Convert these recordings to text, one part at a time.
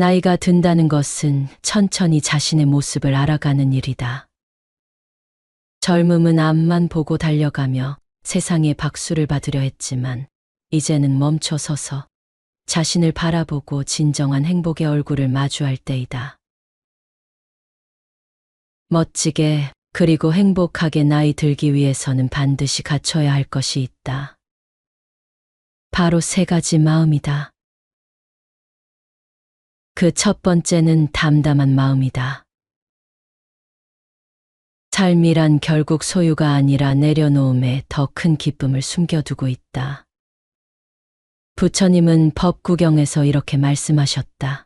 나이가 든다는 것은 천천히 자신의 모습을 알아가는 일이다. 젊음은 앞만 보고 달려가며 세상에 박수를 받으려 했지만 이제는 멈춰서서 자신을 바라보고 진정한 행복의 얼굴을 마주할 때이다. 멋지게 그리고 행복하게 나이 들기 위해서는 반드시 갖춰야 할 것이 있다. 바로 세 가지 마음이다. 그 첫 번째는 담담한 마음이다. 삶이란 결국 소유가 아니라 내려놓음에 더 큰 기쁨을 숨겨두고 있다. 부처님은 법구경에서 이렇게 말씀하셨다.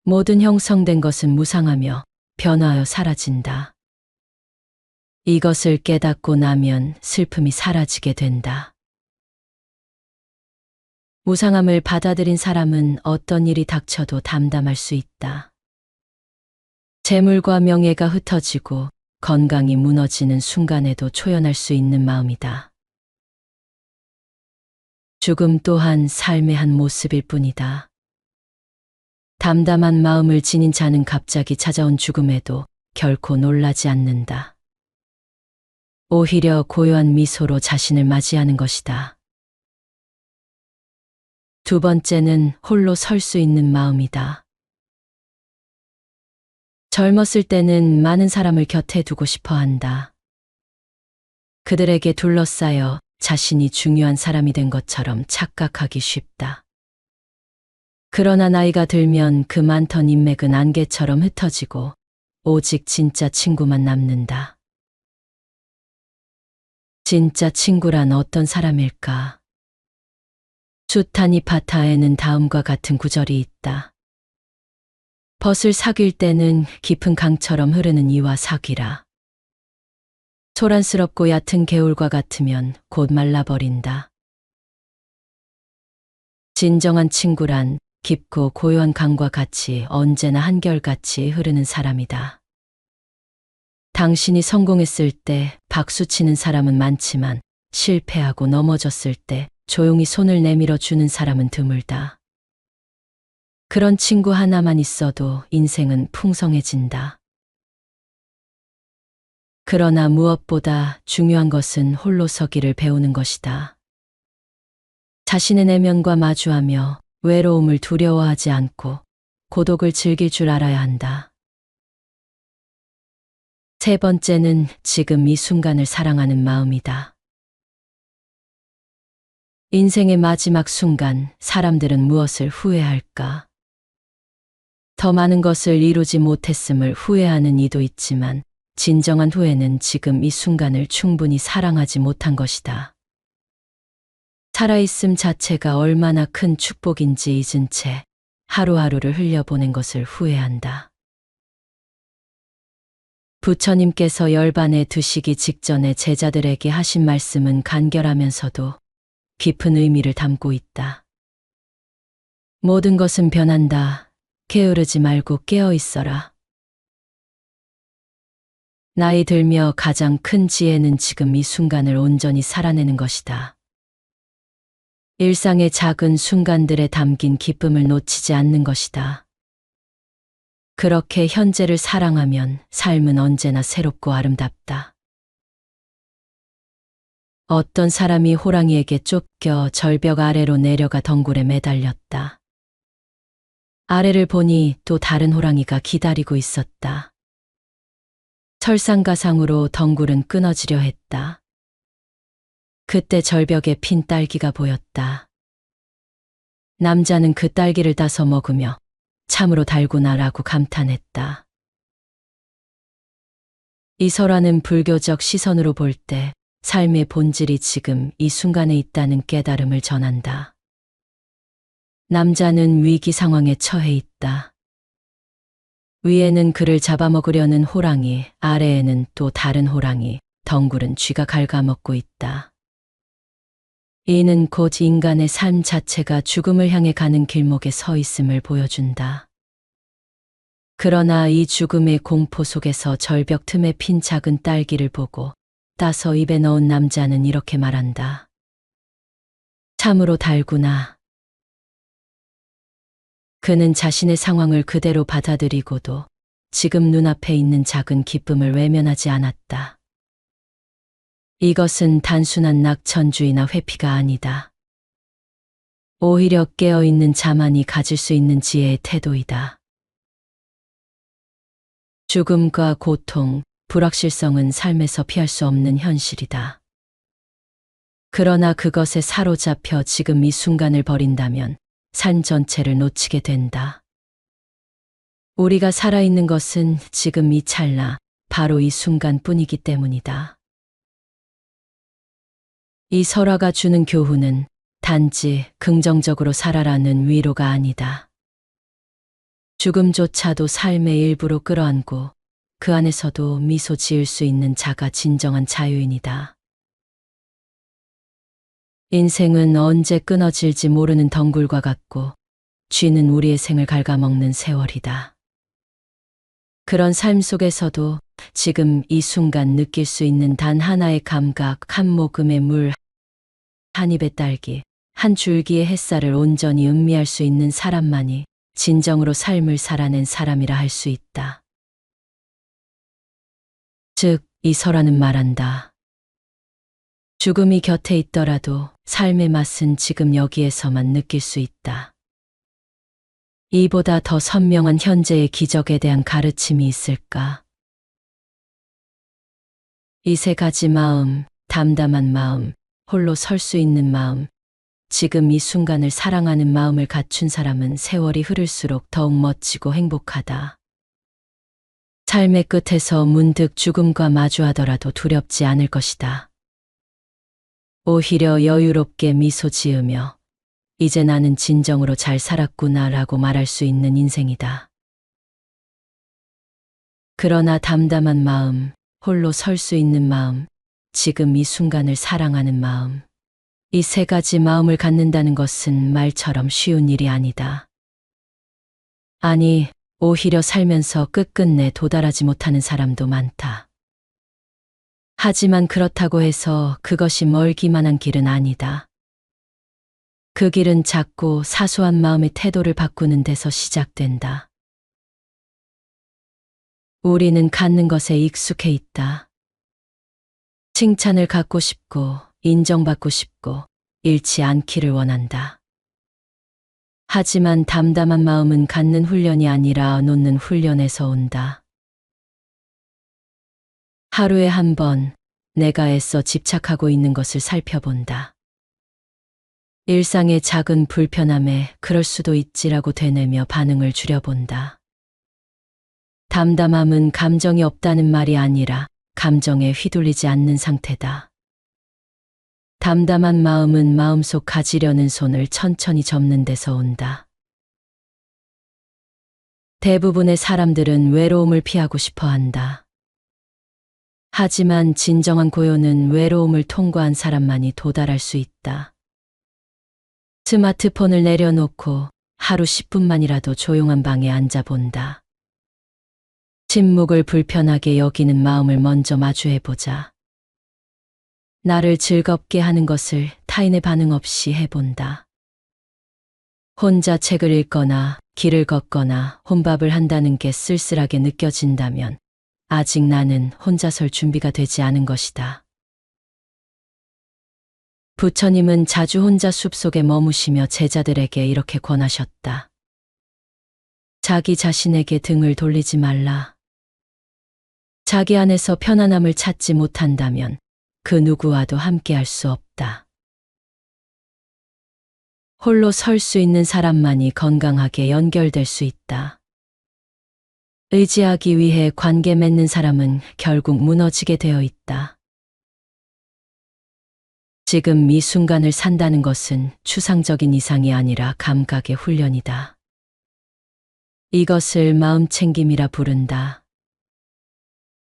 모든 형성된 것은 무상하며 변화하여 사라진다. 이것을 깨닫고 나면 슬픔이 사라지게 된다. 무상함을 받아들인 사람은 어떤 일이 닥쳐도 담담할 수 있다. 재물과 명예가 흩어지고 건강이 무너지는 순간에도 초연할 수 있는 마음이다. 죽음 또한 삶의 한 모습일 뿐이다. 담담한 마음을 지닌 자는 갑자기 찾아온 죽음에도 결코 놀라지 않는다. 오히려 고요한 미소로 자신을 맞이하는 것이다. 두 번째는 홀로 설 수 있는 마음이다. 젊었을 때는 많은 사람을 곁에 두고 싶어 한다. 그들에게 둘러싸여 자신이 중요한 사람이 된 것처럼 착각하기 쉽다. 그러나 나이가 들면 그 많던 인맥은 안개처럼 흩어지고 오직 진짜 친구만 남는다. 진짜 친구란 어떤 사람일까? 주타니파타에는 다음과 같은 구절이 있다. 벗을 사귈 때는 깊은 강처럼 흐르는 이와 사귀라. 소란스럽고 얕은 개울과 같으면 곧 말라버린다. 진정한 친구란 깊고 고요한 강과 같이 언제나 한결같이 흐르는 사람이다. 당신이 성공했을 때 박수치는 사람은 많지만 실패하고 넘어졌을 때 조용히 손을 내밀어 주는 사람은 드물다. 그런 친구 하나만 있어도 인생은 풍성해진다. 그러나 무엇보다 중요한 것은 홀로 서기를 배우는 것이다. 자신의 내면과 마주하며 외로움을 두려워하지 않고 고독을 즐길 줄 알아야 한다. 세 번째는 지금 이 순간을 사랑하는 마음이다. 인생의 마지막 순간, 사람들은 무엇을 후회할까? 더 많은 것을 이루지 못했음을 후회하는 이도 있지만 진정한 후회는 지금 이 순간을 충분히 사랑하지 못한 것이다. 살아있음 자체가 얼마나 큰 축복인지 잊은 채 하루하루를 흘려보낸 것을 후회한다. 부처님께서 열반에 드시기 직전에 제자들에게 하신 말씀은 간결하면서도 깊은 의미를 담고 있다. 모든 것은 변한다. 게으르지 말고 깨어 있어라. 나이 들며 가장 큰 지혜는 지금 이 순간을 온전히 살아내는 것이다. 일상의 작은 순간들에 담긴 기쁨을 놓치지 않는 것이다. 그렇게 현재를 사랑하면 삶은 언제나 새롭고 아름답다. 어떤 사람이 호랑이에게 쫓겨 절벽 아래로 내려가 덩굴에 매달렸다. 아래를 보니 또 다른 호랑이가 기다리고 있었다. 설상가상으로 덩굴은 끊어지려 했다. 그때 절벽에 핀 딸기가 보였다. 남자는 그 딸기를 따서 먹으며 참으로 달구나라고 감탄했다. 이 설화는 불교적 시선으로 볼 때 삶의 본질이 지금 이 순간에 있다는 깨달음을 전한다. 남자는 위기 상황에 처해 있다. 위에는 그를 잡아먹으려는 호랑이, 아래에는 또 다른 호랑이, 덩굴은 쥐가 갉아먹고 있다. 이는 곧 인간의 삶 자체가 죽음을 향해 가는 길목에 서 있음을 보여준다. 그러나 이 죽음의 공포 속에서 절벽 틈에 핀 작은 딸기를 보고 따서 입에 넣은 남자는 이렇게 말한다. 참으로 달구나. 그는 자신의 상황을 그대로 받아들이고도 지금 눈앞에 있는 작은 기쁨을 외면하지 않았다. 이것은 단순한 낙천주의나 회피가 아니다. 오히려 깨어있는 자만이 가질 수 있는 지혜의 태도이다. 죽음과 고통, 불확실성은 삶에서 피할 수 없는 현실이다. 그러나 그것에 사로잡혀 지금 이 순간을 버린다면 삶 전체를 놓치게 된다. 우리가 살아있는 것은 지금 이 찰나, 바로 이 순간뿐이기 때문이다. 이 설화가 주는 교훈은 단지 긍정적으로 살아라는 위로가 아니다. 죽음조차도 삶의 일부로 끌어안고 그 안에서도 미소 지을 수 있는 자가 진정한 자유인이다. 인생은 언제 끊어질지 모르는 덩굴과 같고 쥐는 우리의 생을 갉아먹는 세월이다. 그런 삶 속에서도 지금 이 순간 느낄 수 있는 단 하나의 감각, 한 모금의 물, 한 입의 딸기, 한 줄기의 햇살을 온전히 음미할 수 있는 사람만이 진정으로 삶을 살아낸 사람이라 할 수 있다. 즉, 이 설화는 말한다. 죽음이 곁에 있더라도 삶의 맛은 지금 여기에서만 느낄 수 있다. 이보다 더 선명한 현재의 기적에 대한 가르침이 있을까? 이 세 가지 마음, 담담한 마음, 홀로 설 수 있는 마음, 지금 이 순간을 사랑하는 마음을 갖춘 사람은 세월이 흐를수록 더욱 멋지고 행복하다. 삶의 끝에서 문득 죽음과 마주하더라도 두렵지 않을 것이다. 오히려 여유롭게 미소 지으며 이제 나는 진정으로 잘 살았구나라고 말할 수 있는 인생이다. 그러나 담담한 마음, 홀로 설 수 있는 마음, 지금 이 순간을 사랑하는 마음, 이 세 가지 마음을 갖는다는 것은 말처럼 쉬운 일이 아니다. 아니, 오히려 살면서 끝끝내 도달하지 못하는 사람도 많다. 하지만 그렇다고 해서 그것이 멀기만 한 길은 아니다. 그 길은 작고 사소한 마음의 태도를 바꾸는 데서 시작된다. 우리는 갖는 것에 익숙해 있다. 칭찬을 갖고 싶고 인정받고 싶고 잃지 않기를 원한다. 하지만 담담한 마음은 갖는 훈련이 아니라 놓는 훈련에서 온다. 하루에 한 번 내가 애써 집착하고 있는 것을 살펴본다. 일상의 작은 불편함에 그럴 수도 있지라고 되뇌며 반응을 줄여본다. 담담함은 감정이 없다는 말이 아니라 감정에 휘둘리지 않는 상태다. 담담한 마음은 마음속 가지려는 손을 천천히 접는 데서 온다. 대부분의 사람들은 외로움을 피하고 싶어 한다. 하지만 진정한 고요는 외로움을 통과한 사람만이 도달할 수 있다. 스마트폰을 내려놓고 하루 10분만이라도 조용한 방에 앉아본다. 침묵을 불편하게 여기는 마음을 먼저 마주해보자. 나를 즐겁게 하는 것을 타인의 반응 없이 해본다. 혼자 책을 읽거나 길을 걷거나 혼밥을 한다는 게 쓸쓸하게 느껴진다면 아직 나는 혼자 설 준비가 되지 않은 것이다. 부처님은 자주 혼자 숲속에 머무시며 제자들에게 이렇게 권하셨다. 자기 자신에게 등을 돌리지 말라. 자기 안에서 편안함을 찾지 못한다면 그 누구와도 함께할 수 없다. 홀로 설 수 있는 사람만이 건강하게 연결될 수 있다. 의지하기 위해 관계 맺는 사람은 결국 무너지게 되어 있다. 지금 이 순간을 산다는 것은 추상적인 이상이 아니라 감각의 훈련이다. 이것을 마음챙김이라 부른다.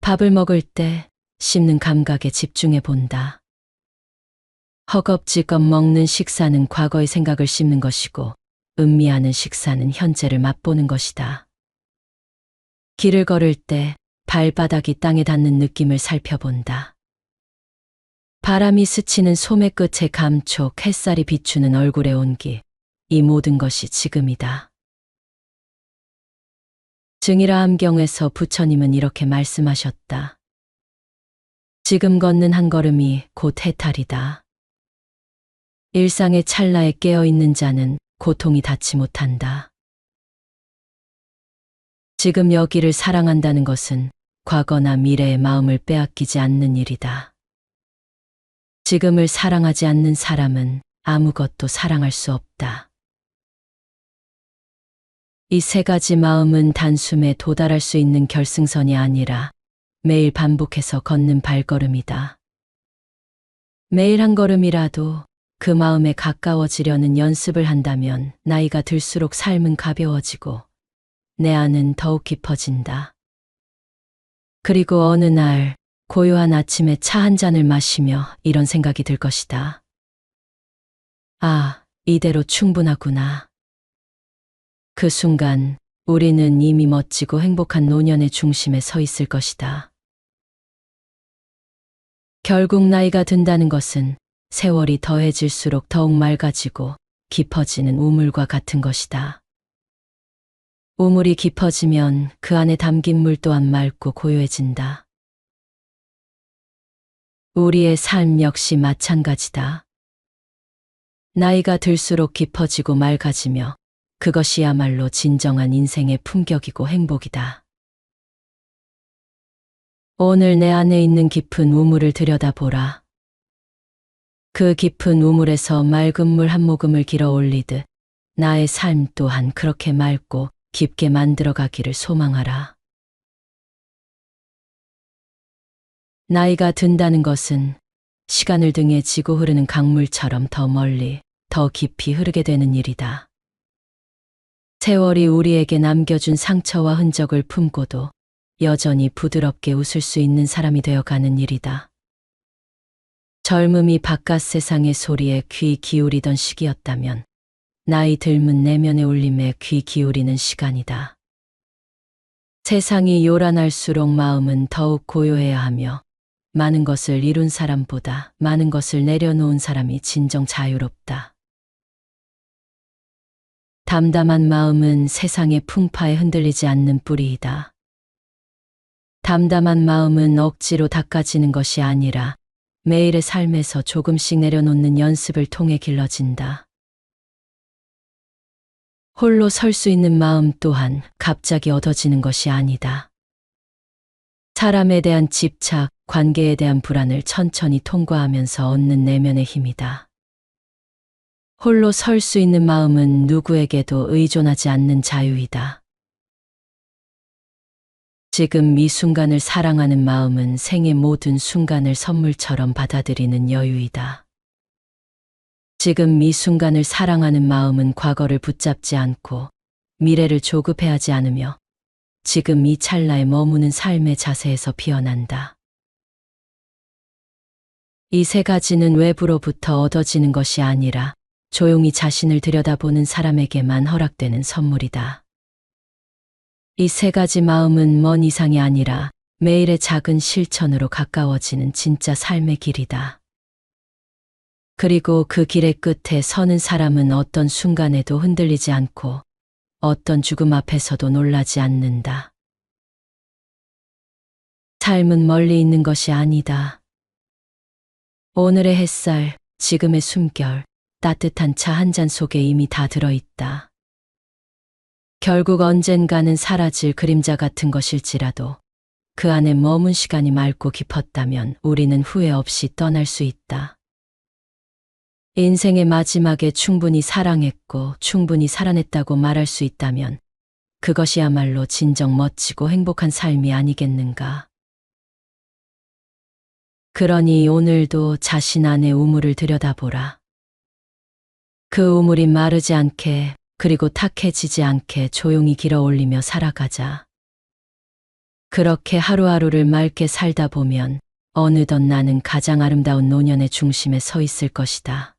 밥을 먹을 때 씹는 감각에 집중해 본다. 허겁지겁 먹는 식사는 과거의 생각을 씹는 것이고 음미하는 식사는 현재를 맛보는 것이다. 길을 걸을 때 발바닥이 땅에 닿는 느낌을 살펴본다. 바람이 스치는 소매 끝의 감촉, 햇살이 비추는 얼굴의 온기, 이 모든 것이 지금이다. 증이라 함경에서 부처님은 이렇게 말씀하셨다. 지금 걷는 한 걸음이 곧 해탈이다. 일상의 찰나에 깨어있는 자는 고통이 닿지 못한다. 지금 여기를 사랑한다는 것은 과거나 미래의 마음을 빼앗기지 않는 일이다. 지금을 사랑하지 않는 사람은 아무것도 사랑할 수 없다. 이 세 가지 마음은 단숨에 도달할 수 있는 결승선이 아니라 매일 반복해서 걷는 발걸음이다. 매일 한 걸음이라도 그 마음에 가까워지려는 연습을 한다면 나이가 들수록 삶은 가벼워지고 내 안은 더욱 깊어진다. 그리고 어느 날 고요한 아침에 차 한 잔을 마시며 이런 생각이 들 것이다. 아, 이대로 충분하구나. 그 순간 우리는 이미 멋지고 행복한 노년의 중심에 서 있을 것이다. 결국 나이가 든다는 것은 세월이 더해질수록 더욱 맑아지고 깊어지는 우물과 같은 것이다. 우물이 깊어지면 그 안에 담긴 물 또한 맑고 고요해진다. 우리의 삶 역시 마찬가지다. 나이가 들수록 깊어지고 맑아지며 그것이야말로 진정한 인생의 품격이고 행복이다. 오늘 내 안에 있는 깊은 우물을 들여다보라. 그 깊은 우물에서 맑은 물 한 모금을 길어 올리듯 나의 삶 또한 그렇게 맑고 깊게 만들어가기를 소망하라. 나이가 든다는 것은 시간을 등에 지고 흐르는 강물처럼 더 멀리, 더 깊이 흐르게 되는 일이다. 세월이 우리에게 남겨준 상처와 흔적을 품고도 여전히 부드럽게 웃을 수 있는 사람이 되어가는 일이다. 젊음이 바깥 세상의 소리에 귀 기울이던 시기였다면 나이 들면 내면의 울림에 귀 기울이는 시간이다. 세상이 요란할수록 마음은 더욱 고요해야 하며 많은 것을 이룬 사람보다 많은 것을 내려놓은 사람이 진정 자유롭다. 담담한 마음은 세상의 풍파에 흔들리지 않는 뿌리이다. 담담한 마음은 억지로 닦아지는 것이 아니라 매일의 삶에서 조금씩 내려놓는 연습을 통해 길러진다. 홀로 설 수 있는 마음 또한 갑자기 얻어지는 것이 아니다. 사람에 대한 집착, 관계에 대한 불안을 천천히 통과하면서 얻는 내면의 힘이다. 홀로 설 수 있는 마음은 누구에게도 의존하지 않는 자유이다. 지금 이 순간을 사랑하는 마음은 생의 모든 순간을 선물처럼 받아들이는 여유이다. 지금 이 순간을 사랑하는 마음은 과거를 붙잡지 않고 미래를 조급해하지 않으며 지금 이 찰나에 머무는 삶의 자세에서 피어난다. 이 세 가지는 외부로부터 얻어지는 것이 아니라 조용히 자신을 들여다보는 사람에게만 허락되는 선물이다. 이 세 가지 마음은 먼 이상이 아니라 매일의 작은 실천으로 가까워지는 진짜 삶의 길이다. 그리고 그 길의 끝에 서는 사람은 어떤 순간에도 흔들리지 않고 어떤 죽음 앞에서도 놀라지 않는다. 삶은 멀리 있는 것이 아니다. 오늘의 햇살, 지금의 숨결, 따뜻한 차 한 잔 속에 이미 다 들어있다. 결국 언젠가는 사라질 그림자 같은 것일지라도 그 안에 머문 시간이 맑고 깊었다면 우리는 후회 없이 떠날 수 있다. 인생의 마지막에 충분히 사랑했고 충분히 살아냈다고 말할 수 있다면 그것이야말로 진정 멋지고 행복한 삶이 아니겠는가. 그러니 오늘도 자신 안의 우물을 들여다보라. 그 우물이 마르지 않게 그리고 탁해지지 않게 조용히 길어 올리며 살아가자. 그렇게 하루하루를 맑게 살다 보면 어느덧 나는 가장 아름다운 노년의 중심에 서 있을 것이다.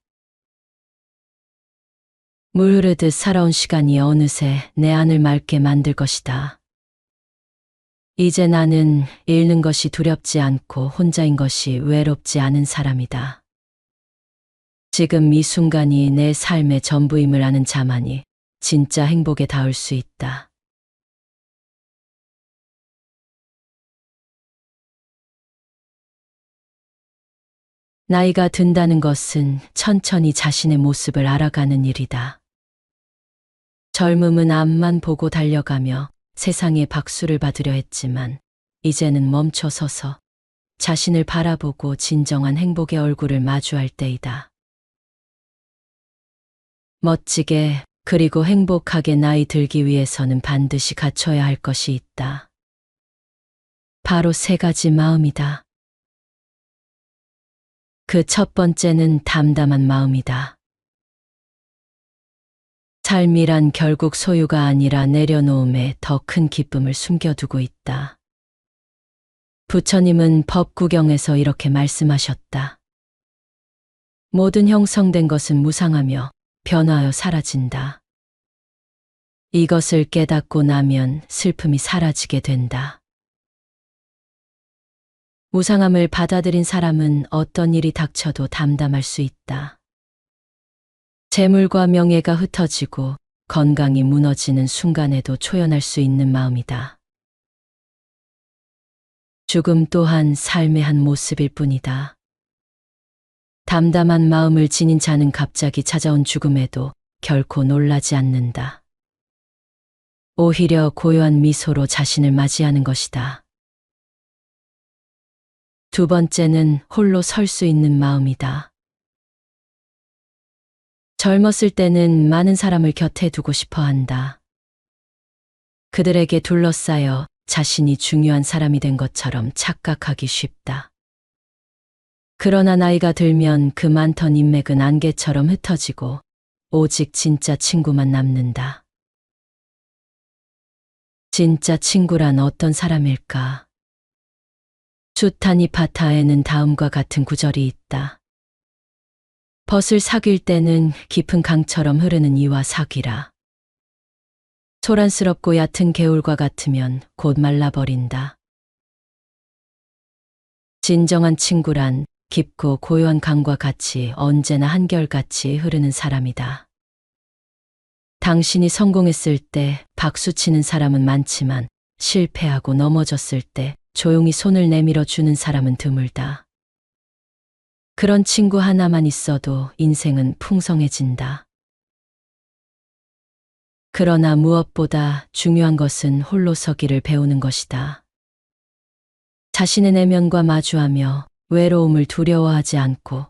물 흐르듯 살아온 시간이 어느새 내 안을 맑게 만들 것이다. 이제 나는 잃는 것이 두렵지 않고 혼자인 것이 외롭지 않은 사람이다. 지금 이 순간이 내 삶의 전부임을 아는 자만이 진짜 행복에 닿을 수 있다. 나이가 든다는 것은 천천히 자신의 모습을 알아가는 일이다. 젊음은 앞만 보고 달려가며 세상에 박수를 받으려 했지만 이제는 멈춰서서 자신을 바라보고 진정한 행복의 얼굴을 마주할 때이다. 멋지게 그리고 행복하게 나이 들기 위해서는 반드시 갖춰야 할 것이 있다. 바로 세 가지 마음이다. 그 첫 번째는 담담한 마음이다. 삶이란 결국 소유가 아니라 내려놓음에 더 큰 기쁨을 숨겨두고 있다. 부처님은 법구경에서 이렇게 말씀하셨다. 모든 형성된 것은 무상하며 변화하여 사라진다. 이것을 깨닫고 나면 슬픔이 사라지게 된다. 무상함을 받아들인 사람은 어떤 일이 닥쳐도 담담할 수 있다. 재물과 명예가 흩어지고 건강이 무너지는 순간에도 초연할 수 있는 마음이다. 죽음 또한 삶의 한 모습일 뿐이다. 담담한 마음을 지닌 자는 갑자기 찾아온 죽음에도 결코 놀라지 않는다. 오히려 고요한 미소로 자신을 맞이하는 것이다. 두 번째는 홀로 설 수 있는 마음이다. 젊었을 때는 많은 사람을 곁에 두고 싶어 한다. 그들에게 둘러싸여 자신이 중요한 사람이 된 것처럼 착각하기 쉽다. 그러나 나이가 들면 그 많던 인맥은 안개처럼 흩어지고 오직 진짜 친구만 남는다. 진짜 친구란 어떤 사람일까? 주타니 파타에는 다음과 같은 구절이 있다. 벗을 사귈 때는 깊은 강처럼 흐르는 이와 사귀라. 소란스럽고 얕은 개울과 같으면 곧 말라버린다. 진정한 친구란 깊고 고요한 강과 같이 언제나 한결같이 흐르는 사람이다. 당신이 성공했을 때 박수치는 사람은 많지만 실패하고 넘어졌을 때 조용히 손을 내밀어 주는 사람은 드물다. 그런 친구 하나만 있어도 인생은 풍성해진다. 그러나 무엇보다 중요한 것은 홀로 서기를 배우는 것이다. 자신의 내면과 마주하며 외로움을 두려워하지 않고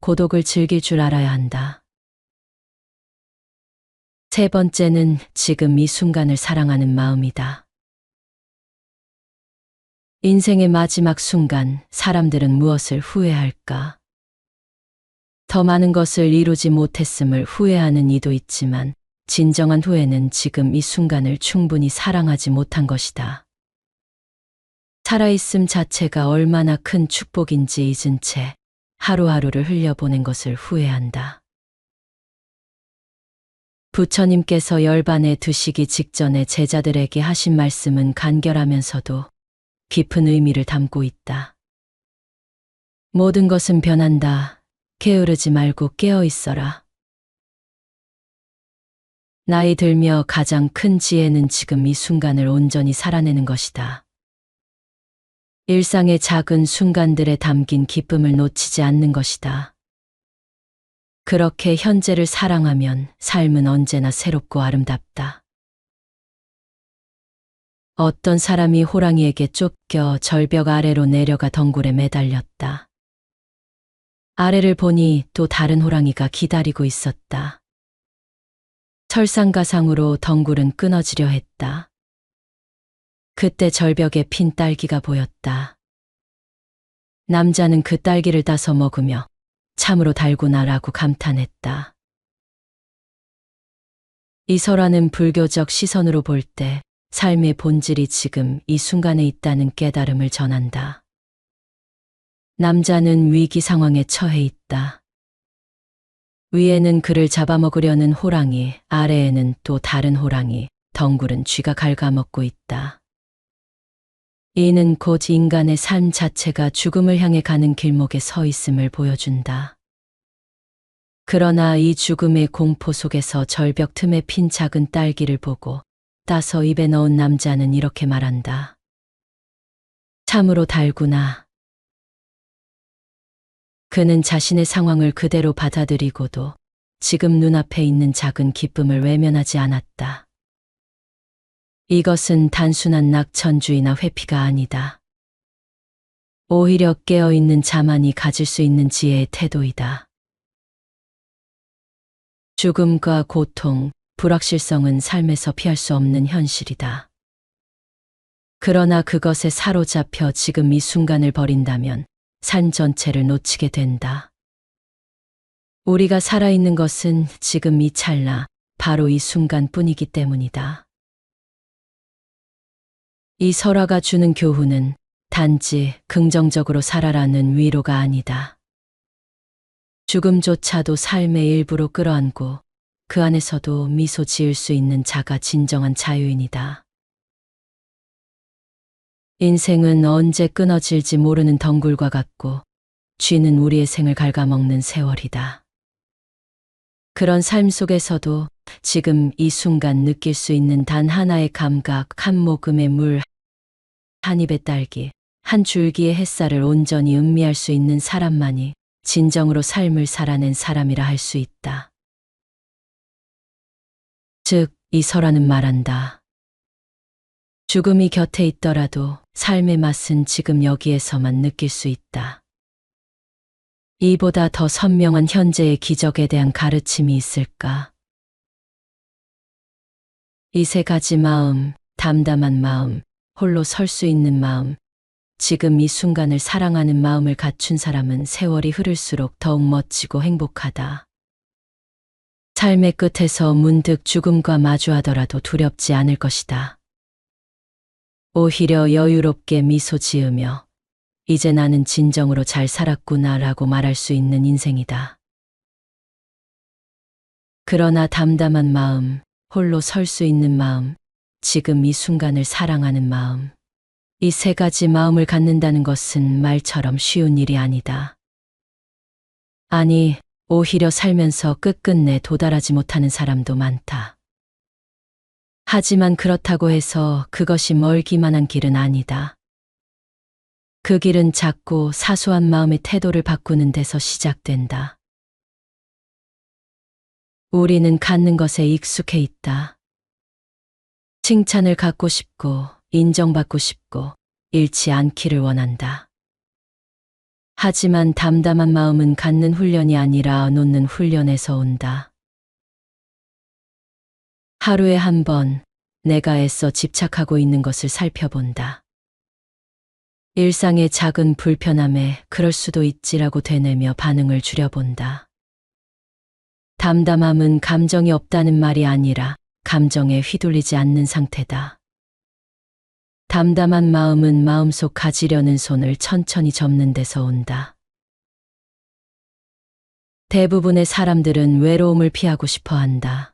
고독을 즐길 줄 알아야 한다. 세 번째는 지금 이 순간을 사랑하는 마음이다. 인생의 마지막 순간, 사람들은 무엇을 후회할까? 더 많은 것을 이루지 못했음을 후회하는 이도 있지만, 진정한 후회는 지금 이 순간을 충분히 사랑하지 못한 것이다. 살아있음 자체가 얼마나 큰 축복인지 잊은 채 하루하루를 흘려보낸 것을 후회한다. 부처님께서 열반에 드시기 직전에 제자들에게 하신 말씀은 간결하면서도 깊은 의미를 담고 있다. 모든 것은 변한다. 게으르지 말고 깨어 있어라. 나이 들며 가장 큰 지혜는 지금 이 순간을 온전히 살아내는 것이다. 일상의 작은 순간들에 담긴 기쁨을 놓치지 않는 것이다. 그렇게 현재를 사랑하면 삶은 언제나 새롭고 아름답다. 어떤 사람이 호랑이에게 쫓겨 절벽 아래로 내려가 덩굴에 매달렸다. 아래를 보니 또 다른 호랑이가 기다리고 있었다. 설상가상으로 덩굴은 끊어지려 했다. 그때 절벽에 핀 딸기가 보였다. 남자는 그 딸기를 따서 먹으며 참으로 달구나라고 감탄했다. 이 설화는 불교적 시선으로 볼 때 삶의 본질이 지금 이 순간에 있다는 깨달음을 전한다. 남자는 위기 상황에 처해 있다. 위에는 그를 잡아먹으려는 호랑이, 아래에는 또 다른 호랑이, 덩굴은 쥐가 갉아먹고 있다. 이는 곧 인간의 삶 자체가 죽음을 향해 가는 길목에 서 있음을 보여준다. 그러나 이 죽음의 공포 속에서 절벽 틈에 핀 작은 딸기를 보고 따서 입에 넣은 남자는 이렇게 말한다. 참으로 달구나. 그는 자신의 상황을 그대로 받아들이고도 지금 눈앞에 있는 작은 기쁨을 외면하지 않았다. 이것은 단순한 낙천주의나 회피가 아니다. 오히려 깨어있는 자만이 가질 수 있는 지혜의 태도이다. 죽음과 고통, 불확실성은 삶에서 피할 수 없는 현실이다. 그러나 그것에 사로잡혀 지금 이 순간을 버린다면 삶 전체를 놓치게 된다. 우리가 살아있는 것은 지금 이 찰나, 바로 이 순간뿐이기 때문이다. 이 설화가 주는 교훈은 단지 긍정적으로 살아라는 위로가 아니다. 죽음조차도 삶의 일부로 끌어안고 그 안에서도 미소 지을 수 있는 자가 진정한 자유인이다. 인생은 언제 끊어질지 모르는 덩굴과 같고 쥐는 우리의 생을 갉아먹는 세월이다. 그런 삶 속에서도 지금 이 순간 느낄 수 있는 단 하나의 감각, 한 모금의 물, 한 입의 딸기, 한 줄기의 햇살을 온전히 음미할 수 있는 사람만이 진정으로 삶을 살아낸 사람이라 할 수 있다. 즉, 이 설화는 말한다. 죽음이 곁에 있더라도 삶의 맛은 지금 여기에서만 느낄 수 있다. 이보다 더 선명한 현재의 기적에 대한 가르침이 있을까? 이 세 가지 마음, 담담한 마음, 홀로 설 수 있는 마음, 지금 이 순간을 사랑하는 마음을 갖춘 사람은 세월이 흐를수록 더욱 멋지고 행복하다. 삶의 끝에서 문득 죽음과 마주하더라도 두렵지 않을 것이다. 오히려 여유롭게 미소 지으며 이제 나는 진정으로 잘 살았구나 라고 말할 수 있는 인생이다. 그러나 담담한 마음, 홀로 설 수 있는 마음, 지금 이 순간을 사랑하는 마음, 이 세 가지 마음을 갖는다는 것은 말처럼 쉬운 일이 아니다. 아니, 오히려 살면서 끝끝내 도달하지 못하는 사람도 많다. 하지만 그렇다고 해서 그것이 멀기만 한 길은 아니다. 그 길은 작고 사소한 마음의 태도를 바꾸는 데서 시작된다. 우리는 갖는 것에 익숙해 있다. 칭찬을 갖고 싶고 인정받고 싶고 잃지 않기를 원한다. 하지만 담담한 마음은 갖는 훈련이 아니라 놓는 훈련에서 온다. 하루에 한 번 내가 애써 집착하고 있는 것을 살펴본다. 일상의 작은 불편함에 그럴 수도 있지라고 되뇌며 반응을 줄여본다. 담담함은 감정이 없다는 말이 아니라 감정에 휘둘리지 않는 상태다. 담담한 마음은 마음속 가지려는 손을 천천히 접는 데서 온다. 대부분의 사람들은 외로움을 피하고 싶어 한다.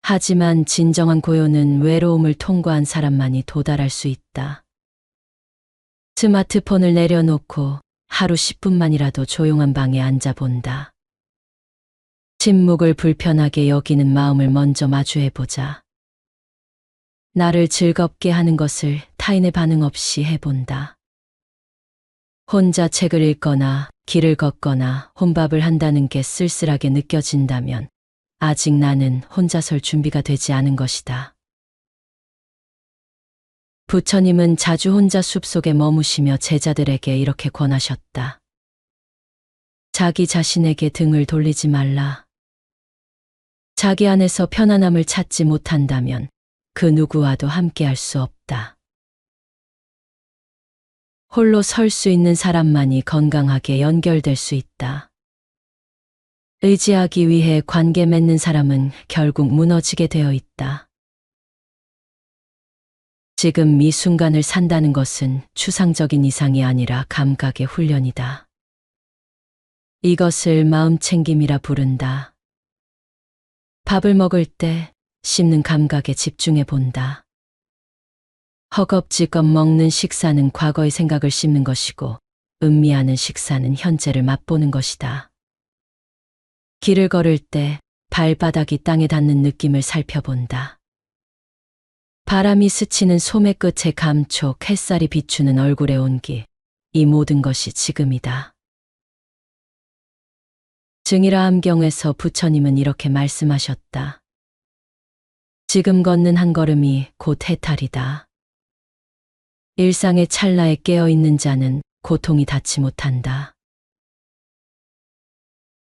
하지만 진정한 고요는 외로움을 통과한 사람만이 도달할 수 있다. 스마트폰을 내려놓고 하루 10분만이라도 조용한 방에 앉아본다. 침묵을 불편하게 여기는 마음을 먼저 마주해보자. 나를 즐겁게 하는 것을 타인의 반응 없이 해본다. 혼자 책을 읽거나 길을 걷거나 혼밥을 한다는 게 쓸쓸하게 느껴진다면 아직 나는 혼자 설 준비가 되지 않은 것이다. 부처님은 자주 혼자 숲속에 머무시며 제자들에게 이렇게 권하셨다. 자기 자신에게 등을 돌리지 말라. 자기 안에서 편안함을 찾지 못한다면 그 누구와도 함께할 수 없다. 홀로 설 수 있는 사람만이 건강하게 연결될 수 있다. 의지하기 위해 관계 맺는 사람은 결국 무너지게 되어 있다. 지금 이 순간을 산다는 것은 추상적인 이상이 아니라 감각의 훈련이다. 이것을 마음챙김이라 부른다. 밥을 먹을 때 씹는 감각에 집중해 본다. 허겁지겁 먹는 식사는 과거의 생각을 씹는 것이고 음미하는 식사는 현재를 맛보는 것이다. 길을 걸을 때 발바닥이 땅에 닿는 느낌을 살펴본다. 바람이 스치는 소매 끝의 감촉, 햇살이 비추는 얼굴의 온기, 이 모든 것이 지금이다. 증이라 암경에서 부처님은 이렇게 말씀하셨다. 지금 걷는 한 걸음이 곧 해탈이다. 일상의 찰나에 깨어있는 자는 고통이 닿지 못한다.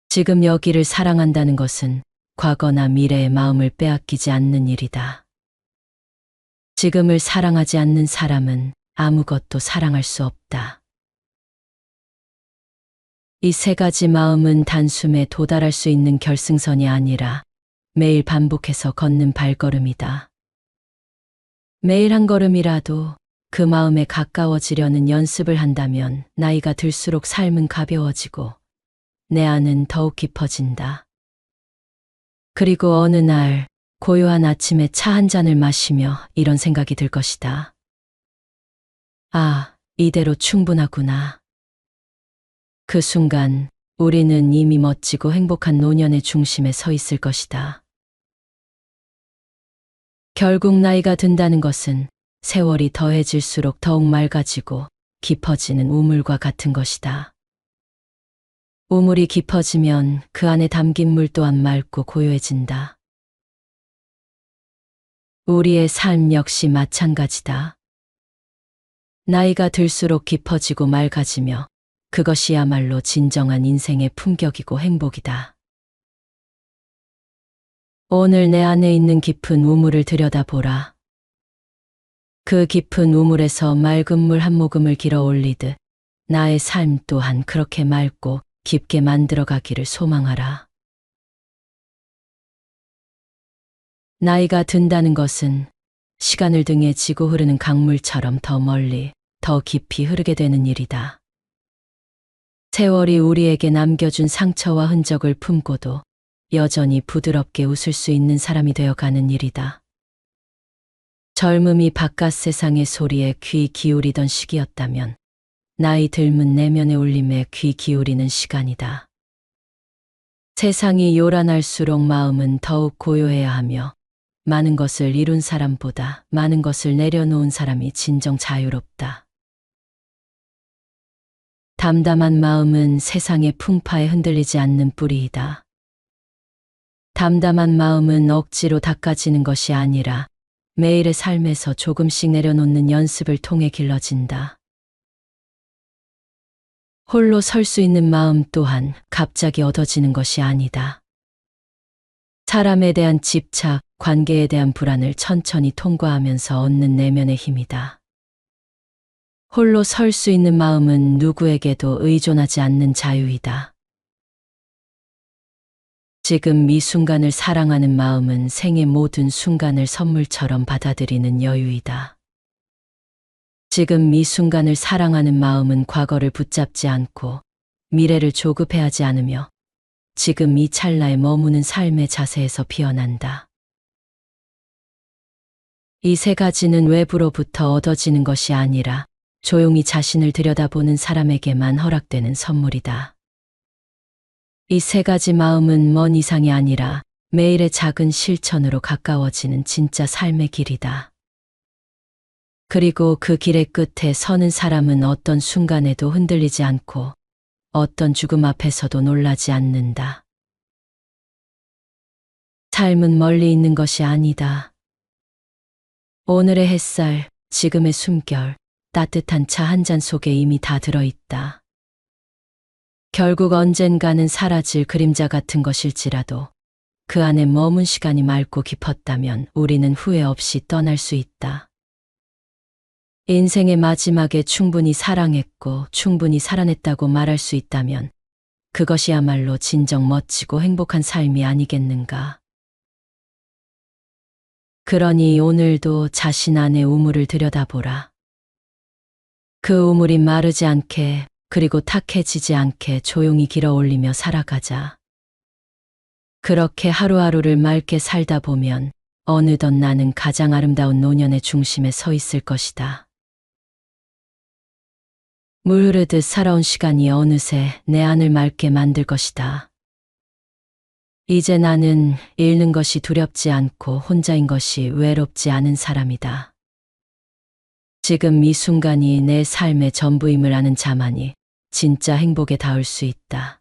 지금 여기를 사랑한다는 것은 과거나 미래의 마음을 빼앗기지 않는 일이다. 지금을 사랑하지 않는 사람은 아무것도 사랑할 수 없다. 이 세 가지 마음은 단숨에 도달할 수 있는 결승선이 아니라 매일 반복해서 걷는 발걸음이다. 매일 한 걸음이라도 그 마음에 가까워지려는 연습을 한다면 나이가 들수록 삶은 가벼워지고 내 안은 더욱 깊어진다. 그리고 어느 날 고요한 아침에 차 한 잔을 마시며 이런 생각이 들 것이다. 아, 이대로 충분하구나. 그 순간 우리는 이미 멋지고 행복한 노년의 중심에 서 있을 것이다. 결국 나이가 든다는 것은 세월이 더해질수록 더욱 맑아지고 깊어지는 우물과 같은 것이다. 우물이 깊어지면 그 안에 담긴 물 또한 맑고 고요해진다. 우리의 삶 역시 마찬가지다. 나이가 들수록 깊어지고 맑아지며 그것이야말로 진정한 인생의 품격이고 행복이다. 오늘 내 안에 있는 깊은 우물을 들여다보라. 그 깊은 우물에서 맑은 물 한 모금을 길어 올리듯 나의 삶 또한 그렇게 맑고 깊게 만들어가기를 소망하라. 나이가 든다는 것은 시간을 등에 지고 흐르는 강물처럼 더 멀리, 더 깊이 흐르게 되는 일이다. 세월이 우리에게 남겨준 상처와 흔적을 품고도 여전히 부드럽게 웃을 수 있는 사람이 되어가는 일이다. 젊음이 바깥 세상의 소리에 귀 기울이던 시기였다면 나이 들면 내면의 울림에 귀 기울이는 시간이다. 세상이 요란할수록 마음은 더욱 고요해야 하며 많은 것을 이룬 사람보다 많은 것을 내려놓은 사람이 진정 자유롭다. 담담한 마음은 세상의 풍파에 흔들리지 않는 뿌리이다. 담담한 마음은 억지로 닦아지는 것이 아니라 매일의 삶에서 조금씩 내려놓는 연습을 통해 길러진다. 홀로 설 수 있는 마음 또한 갑자기 얻어지는 것이 아니다. 사람에 대한 집착, 관계에 대한 불안을 천천히 통과하면서 얻는 내면의 힘이다. 홀로 설 수 있는 마음은 누구에게도 의존하지 않는 자유이다. 지금 이 순간을 사랑하는 마음은 생의 모든 순간을 선물처럼 받아들이는 여유이다. 지금 이 순간을 사랑하는 마음은 과거를 붙잡지 않고 미래를 조급해하지 않으며 지금 이 찰나에 머무는 삶의 자세에서 피어난다. 이 세 가지는 외부로부터 얻어지는 것이 아니라 조용히 자신을 들여다보는 사람에게만 허락되는 선물이다. 이 세 가지 마음은 먼 이상이 아니라 매일의 작은 실천으로 가까워지는 진짜 삶의 길이다. 그리고 그 길의 끝에 서는 사람은 어떤 순간에도 흔들리지 않고 어떤 죽음 앞에서도 놀라지 않는다. 삶은 멀리 있는 것이 아니다. 오늘의 햇살, 지금의 숨결, 따뜻한 차 한 잔 속에 이미 다 들어있다. 결국 언젠가는 사라질 그림자 같은 것일지라도 그 안에 머문 시간이 맑고 깊었다면 우리는 후회 없이 떠날 수 있다. 인생의 마지막에 충분히 사랑했고 충분히 살아냈다고 말할 수 있다면 그것이야말로 진정 멋지고 행복한 삶이 아니겠는가. 그러니 오늘도 자신 안의 우물을 들여다보라. 그 우물이 마르지 않게 그리고 탁해지지 않게 조용히 길어 올리며 살아가자. 그렇게 하루하루를 맑게 살다 보면 어느덧 나는 가장 아름다운 노년의 중심에 서 있을 것이다. 물 흐르듯 살아온 시간이 어느새 내 안을 맑게 만들 것이다. 이제 나는 잃는 것이 두렵지 않고 혼자인 것이 외롭지 않은 사람이다. 지금 이 순간이 내 삶의 전부임을 아는 자만이 진짜 행복에 닿을 수 있다.